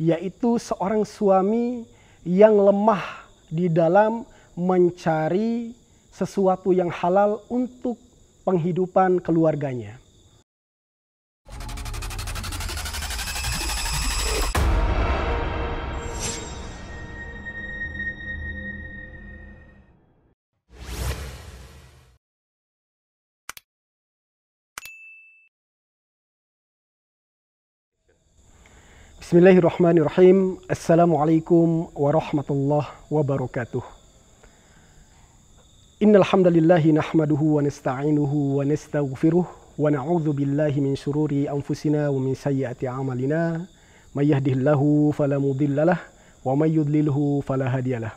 yaitu seorang suami yang lemah di dalam mencari sesuatu yang halal untuk penghidupan keluarganya. Bismillahirrahmanirrahim. Assalamualaikum warahmatullahi wabarakatuh. Innal hamdalillahi nahmaduhu wa nasta'inuhu wa nastaghfiruh wa na'udzu billahi min syururi anfusina wa min sayyiati a'malina. May yahdihillahu fala mudhillalah wa may yudlilhu fala hadiyalah.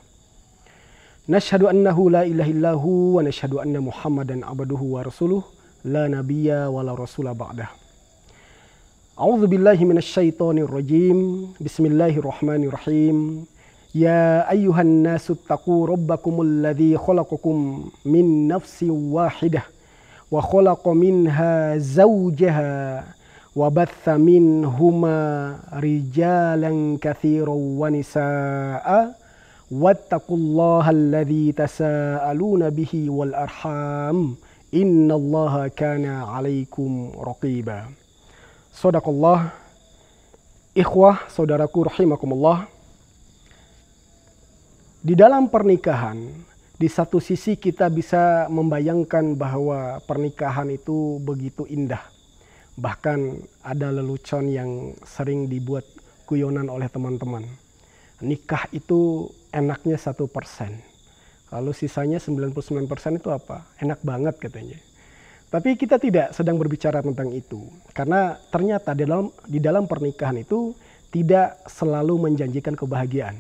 Nashhadu annahu la ilaha illahu wa nashhadu anna Muhammadan abduhu wa rasuluh la nabiyya wa la rasula ba'dah. A'udzu billahi minasyaitonir rajim. Bismillahirrahmanirrahim. Ya ayyuhan nasu taqu rabbakumul ladzi khalaqakum min nafsin wahidah wa khalaqa minha zawjaha wa batha minhuma rijalan katsiran wa nisaa'a wattaqullaha alladzi tasaaluna bihi wal arham innallaha kana 'alaikum raqiba. Shadaqallah. Ikhwah, saudaraku rahimakumullah. Di dalam pernikahan, di satu sisi kita bisa membayangkan bahwa pernikahan itu begitu indah. Bahkan ada lelucon yang sering dibuat guyonan oleh teman-teman. Nikah itu enaknya 1%. Lalu sisanya 99% itu apa? Enak banget katanya. Tapi kita tidak sedang berbicara tentang itu. Karena ternyata di dalam pernikahan itu tidak selalu menjanjikan kebahagiaan.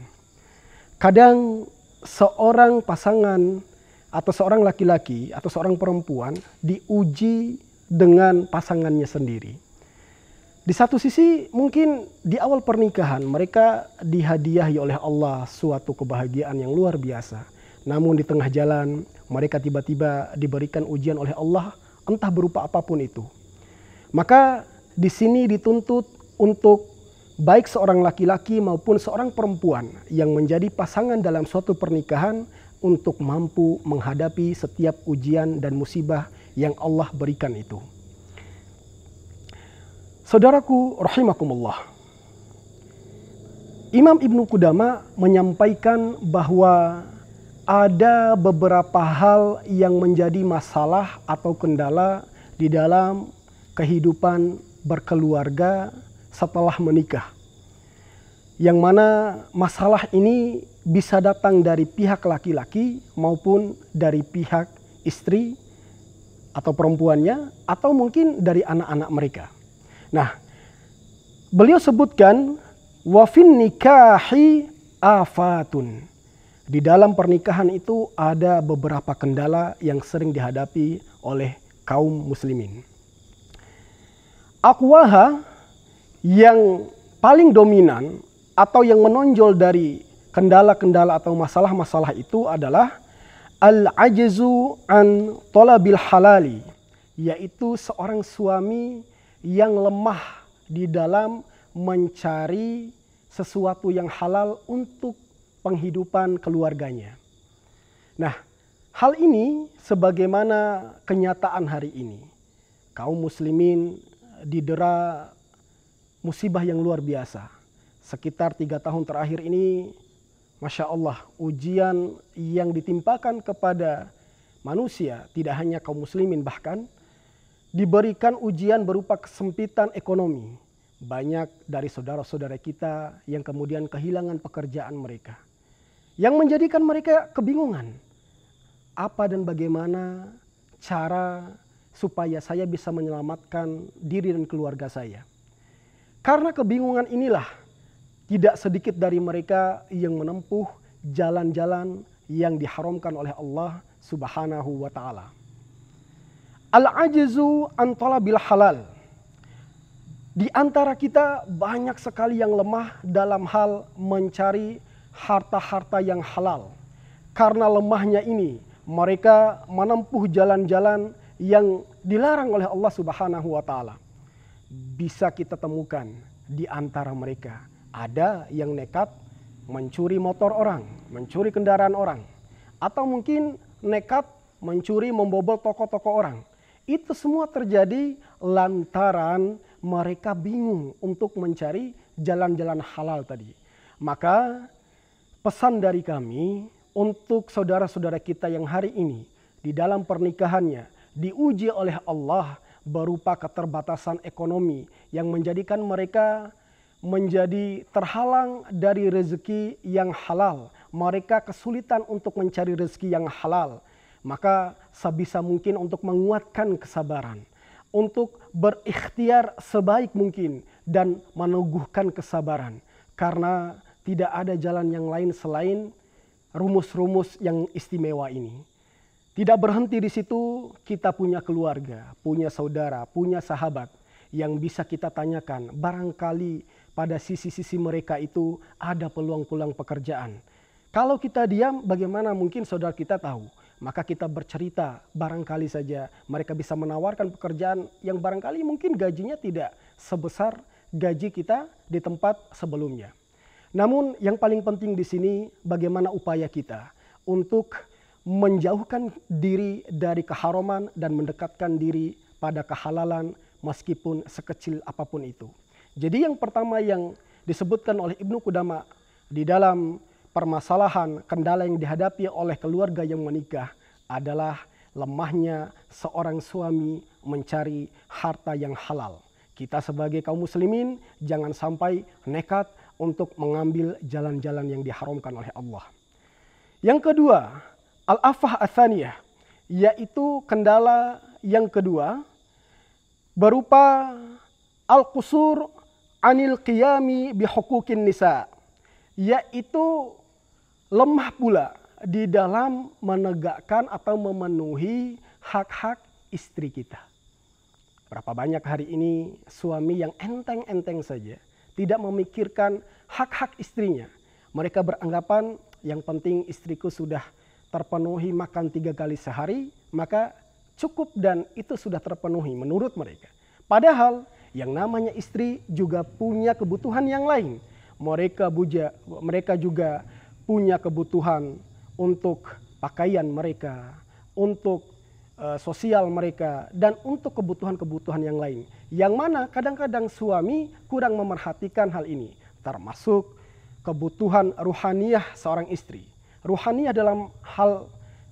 Kadang seorang pasangan atau seorang laki-laki atau seorang perempuan diuji dengan pasangannya sendiri. Di satu sisi mungkin di awal pernikahan mereka dihadiahi oleh Allah suatu kebahagiaan yang luar biasa. Namun di tengah jalan mereka tiba-tiba diberikan ujian oleh Allah, entah berupa apapun itu. Maka di sini dituntut untuk baik seorang laki-laki maupun seorang perempuan yang menjadi pasangan dalam suatu pernikahan untuk mampu menghadapi setiap ujian dan musibah yang Allah berikan itu. Saudaraku rahimakumullah. Imam Ibnu Qudamah menyampaikan bahwa ada beberapa hal yang menjadi masalah atau kendala di dalam kehidupan berkeluarga setelah menikah. Yang mana masalah ini bisa datang dari pihak laki-laki maupun dari pihak istri atau perempuannya atau mungkin dari anak-anak mereka. Nah, beliau sebutkan wa fin nikahi afatun. Di dalam pernikahan itu ada beberapa kendala yang sering dihadapi oleh kaum muslimin. Aqwaha, yang paling dominan atau yang menonjol dari kendala-kendala atau masalah-masalah itu adalah al-ajzu an talabil halali, yaitu seorang suami yang lemah di dalam mencari sesuatu yang halal untuk penghidupan keluarganya. Nah, hal ini sebagaimana kenyataan hari ini. Kaum muslimin didera musibah yang luar biasa. Sekitar 3 tahun terakhir ini, Masya Allah, ujian yang ditimpakan kepada manusia, tidak hanya kaum muslimin bahkan, diberikan ujian berupa kesempitan ekonomi. Banyak dari saudara-saudara kita yang kemudian kehilangan pekerjaan mereka. Yang menjadikan mereka kebingungan. Apa dan bagaimana cara supaya saya bisa menyelamatkan diri dan keluarga saya. Karena kebingungan inilah tidak sedikit dari mereka yang menempuh jalan-jalan yang diharamkan oleh Allah Subhanahu wa ta'ala. Al-ajzu an talabil halal. Di antara kita banyak sekali yang lemah dalam hal mencari harta-harta yang halal. Karena lemahnya ini, mereka menempuh jalan-jalan yang dilarang oleh Allah Subhanahu wa ta'ala. Bisa kita temukan di antara mereka Ada yang nekat mencuri motor orang, mencuri kendaraan orang, atau mungkin nekat mencuri, membobol toko-toko orang. Itu semua terjadi lantaran mereka bingung untuk mencari jalan-jalan halal tadi. Maka pesan dari kami untuk saudara-saudara kita yang hari ini di dalam pernikahannya diuji oleh Allah berupa keterbatasan ekonomi yang menjadikan mereka menjadi terhalang dari rezeki yang halal. Mereka kesulitan untuk mencari rezeki yang halal. Maka sebisa mungkin untuk menguatkan kesabaran, untuk berikhtiar sebaik mungkin dan meneguhkan kesabaran. Karena tidak ada jalan yang lain selain rumus-rumus yang istimewa ini. Tidak berhenti di situ, kita punya keluarga, punya saudara, punya sahabat yang bisa kita tanyakan. Barangkali pada sisi-sisi mereka itu ada peluang-peluang pekerjaan. Kalau kita diam, bagaimana mungkin saudara kita tahu? Maka kita bercerita, barangkali saja mereka bisa menawarkan pekerjaan yang barangkali mungkin gajinya tidak sebesar gaji kita di tempat sebelumnya. Namun yang paling penting di sini bagaimana upaya kita untuk menjauhkan diri dari keharaman dan mendekatkan diri pada kehalalan meskipun sekecil apapun itu. Jadi yang pertama yang disebutkan oleh Ibnu Qudama di dalam permasalahan kendala yang dihadapi oleh keluarga yang menikah adalah lemahnya seorang suami mencari harta yang halal. Kita sebagai kaum muslimin jangan sampai nekat untuk mengambil jalan-jalan yang diharamkan oleh Allah. Yang kedua, al-afah atsaniyah, yaitu kendala yang kedua berupa al-qusur anil qiyami bihuquqin nisa, yaitu lemah pula di dalam menegakkan atau memenuhi hak-hak istri kita. Berapa banyak hari ini suami yang enteng-enteng saja, tidak memikirkan hak-hak istrinya. Mereka beranggapan yang penting istriku sudah terpenuhi makan 3 kali sehari, maka cukup dan itu sudah terpenuhi menurut mereka. Padahal yang namanya istri juga punya kebutuhan yang lain. Mereka juga punya kebutuhan untuk pakaian mereka, untuk sosial mereka, dan untuk kebutuhan-kebutuhan yang lain. Yang mana kadang-kadang suami kurang memerhatikan hal ini, termasuk kebutuhan ruhaniyah seorang istri. Ruhaniyah dalam hal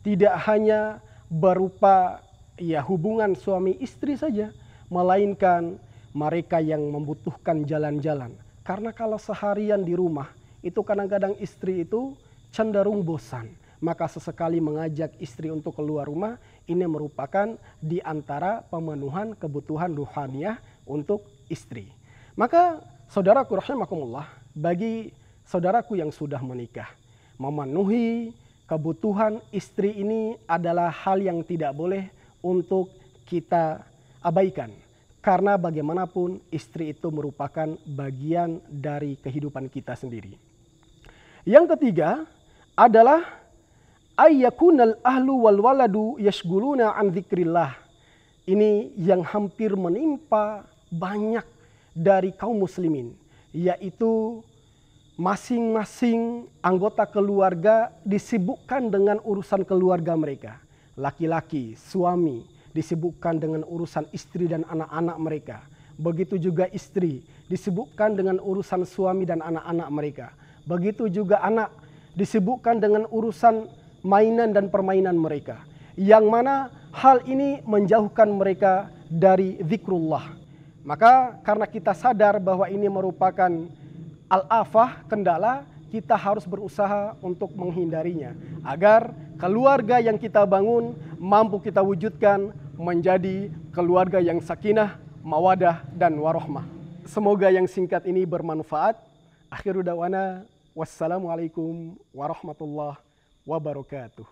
tidak hanya berupa hubungan suami istri saja, melainkan mereka yang membutuhkan jalan-jalan. Karena kalau seharian di rumah, itu kadang-kadang istri itu cenderung bosan. Maka sesekali mengajak istri untuk keluar rumah, ini merupakan di antara pemenuhan kebutuhan ruhaniyah untuk istri. Maka saudaraku rahimakumullah, bagi saudaraku yang sudah menikah, memenuhi kebutuhan istri ini adalah hal yang tidak boleh untuk kita abaikan. Karena bagaimanapun istri itu merupakan bagian dari kehidupan kita sendiri. Yang ketiga adalah ayyakunal ahlu wal waladu yashguluna an dzikrillah. Ini yang hampir menimpa banyak dari kaum muslimin, yaitu masing-masing anggota keluarga disibukkan dengan urusan keluarga mereka. Laki-laki, suami disibukkan dengan urusan istri dan anak-anak mereka. Begitu juga istri disibukkan dengan urusan suami dan anak-anak mereka. Begitu juga anak disibukkan dengan urusan mainan dan permainan mereka. Yang mana hal ini menjauhkan mereka dari zikrullah. Maka karena kita sadar bahwa ini merupakan al-afah, kendala, kita harus berusaha untuk menghindarinya. Agar keluarga yang kita bangun mampu kita wujudkan menjadi keluarga yang sakinah, mawadah, dan warahmah. Semoga yang singkat ini bermanfaat. Akhiru dawana, wassalamualaikum warahmatullahi wabarakatuh.